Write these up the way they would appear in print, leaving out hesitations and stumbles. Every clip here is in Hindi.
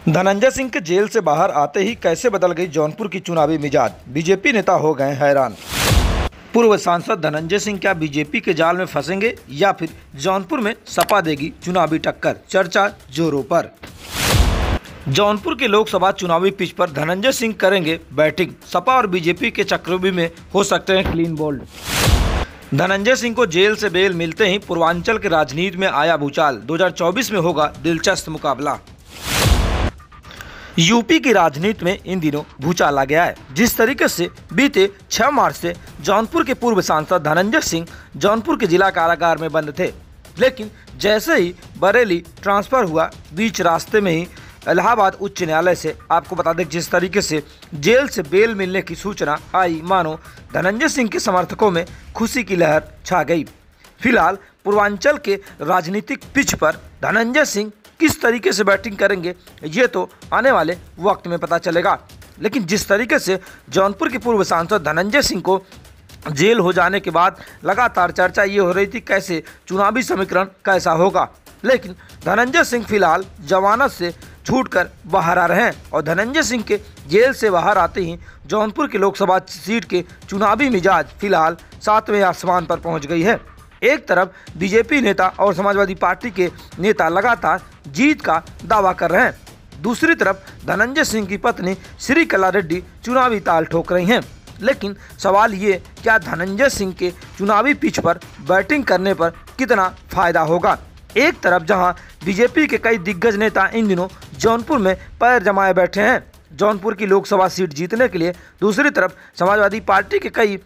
धनंजय सिंह के जेल से बाहर आते ही कैसे बदल गई जौनपुर की चुनावी मिजाज, बीजेपी नेता हो गए हैरान। पूर्व सांसद धनंजय सिंह क्या बीजेपी के जाल में फंसेंगे या फिर जौनपुर में सपा देगी चुनावी टक्कर, चर्चा जोरों पर। जौनपुर के लोकसभा चुनावी पिच पर धनंजय सिंह करेंगे बैटिंग, सपा और बीजेपी के चक्रव्यूह में हो सकते हैं क्लीन बोल्ड। धनंजय सिंह को जेल से बेल मिलते ही पूर्वांचल की राजनीति में आया भूचाल, 2024 में होगा दिलचस्प मुकाबला। यूपी की राजनीति में इन दिनों भूचाल आ गया है। जिस तरीके से बीते 6 मार्च से जौनपुर के पूर्व सांसद धनंजय सिंह जौनपुर के जिला कारागार में बंद थे, लेकिन जैसे ही बरेली ट्रांसफर हुआ, बीच रास्ते में ही इलाहाबाद उच्च न्यायालय से आपको बता दें जिस तरीके से जेल से बेल मिलने की सूचना आई, मानो धनंजय सिंह के समर्थकों में खुशी की लहर छा गई। फिलहाल पूर्वांचल के राजनीतिक पिच पर धनंजय सिंह किस तरीके से बैटिंग करेंगे ये तो आने वाले वक्त में पता चलेगा, लेकिन जिस तरीके से जौनपुर के पूर्व सांसद धनंजय सिंह को जेल हो जाने के बाद लगातार चर्चा ये हो रही थी कैसे चुनावी समीकरण कैसा होगा, लेकिन धनंजय सिंह फिलहाल जमानत से छूटकर बाहर आ रहे हैं और धनंजय सिंह के जेल से बाहर आते ही जौनपुर की लोकसभा सीट के चुनावी मिजाज फिलहाल 7वें आसमान पर पहुंच गई है। एक तरफ बीजेपी नेता और समाजवादी पार्टी के नेता लगातार जीत का दावा कर रहे हैं, दूसरी तरफ धनंजय सिंह की पत्नी श्रीकला रेड्डी चुनावी ताल ठोक रही हैं। लेकिन सवाल ये, क्या धनंजय सिंह के चुनावी पिच पर बैटिंग करने पर कितना फायदा होगा। एक तरफ जहां बीजेपी के कई दिग्गज नेता इन दिनों जौनपुर में पैर जमाए बैठे हैं जौनपुर की लोकसभा सीट जीतने के लिए, दूसरी तरफ समाजवादी पार्टी के कई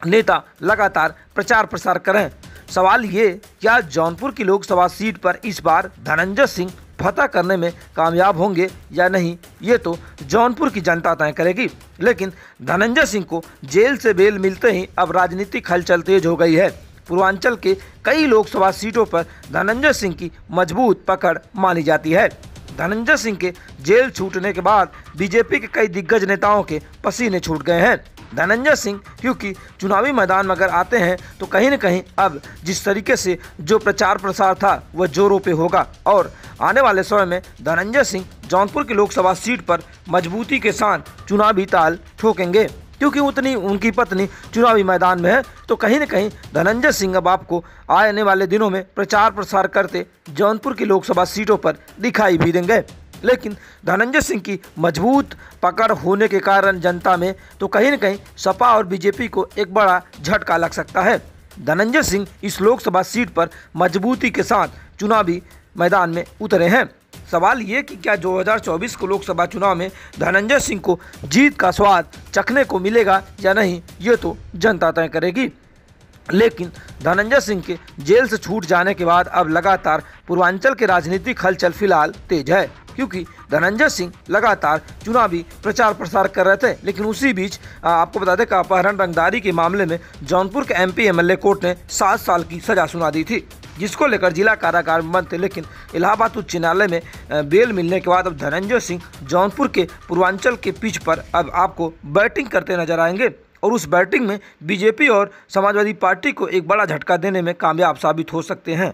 नेता लगातार प्रचार प्रसार करें। सवाल ये, क्या जौनपुर की लोकसभा सीट पर इस बार धनंजय सिंह फतह करने में कामयाब होंगे या नहीं, ये तो जौनपुर की जनता तय करेगी। लेकिन धनंजय सिंह को जेल से बेल मिलते ही अब राजनीतिक हलचल तेज हो गई है। पूर्वांचल के कई लोकसभा सीटों पर धनंजय सिंह की मजबूत पकड़ मानी जाती है। धनंजय सिंह के जेल छूटने के बाद बीजेपी के कई दिग्गज नेताओं के पसीने छूट गए हैं। धनंजय सिंह क्योंकि चुनावी मैदान में अगर आते हैं तो कहीं न कहीं अब जिस तरीके से जो प्रचार प्रसार था वह जोरों पे होगा और आने वाले समय में धनंजय सिंह जौनपुर की लोकसभा सीट पर मजबूती के साथ चुनावी ताल ठोकेंगे, क्योंकि उतनी उनकी पत्नी चुनावी मैदान में है। तो कहीं न कहीं धनंजय सिंह अब आपको आने वाले दिनों में प्रचार प्रसार करते जौनपुर की लोकसभा सीटों पर दिखाई भी देंगे। लेकिन धनंजय सिंह की मजबूत पकड़ होने के कारण जनता में तो कहीं न कहीं सपा और बीजेपी को एक बड़ा झटका लग सकता है। धनंजय सिंह इस लोकसभा सीट पर मजबूती के साथ चुनावी मैदान में उतरे हैं। सवाल ये कि क्या 2024 को लोकसभा चुनाव में धनंजय सिंह को जीत का स्वाद चखने को मिलेगा या नहीं, ये तो जनता तय करेगी। लेकिन धनंजय सिंह के जेल से छूट जाने के बाद अब लगातार पूर्वांचल के राजनीतिक हलचल फिलहाल तेज है, क्योंकि धनंजय सिंह लगातार चुनावी प्रचार प्रसार कर रहे थे। लेकिन उसी बीच आपको बता दें कि अपहरण रंगदारी के मामले में जौनपुर के एमपी एमएलए कोर्ट ने 7 साल की सजा सुना दी थी, जिसको लेकर जिला कारागार में बंद थे। लेकिन इलाहाबाद उच्च न्यायालय में बेल मिलने के बाद अब धनंजय सिंह जौनपुर के पूर्वांचल के पिच पर अब आपको बैटिंग करते नजर आएंगे और उस बैटिंग में बीजेपी और समाजवादी पार्टी को एक बड़ा झटका देने में कामयाब साबित हो सकते हैं।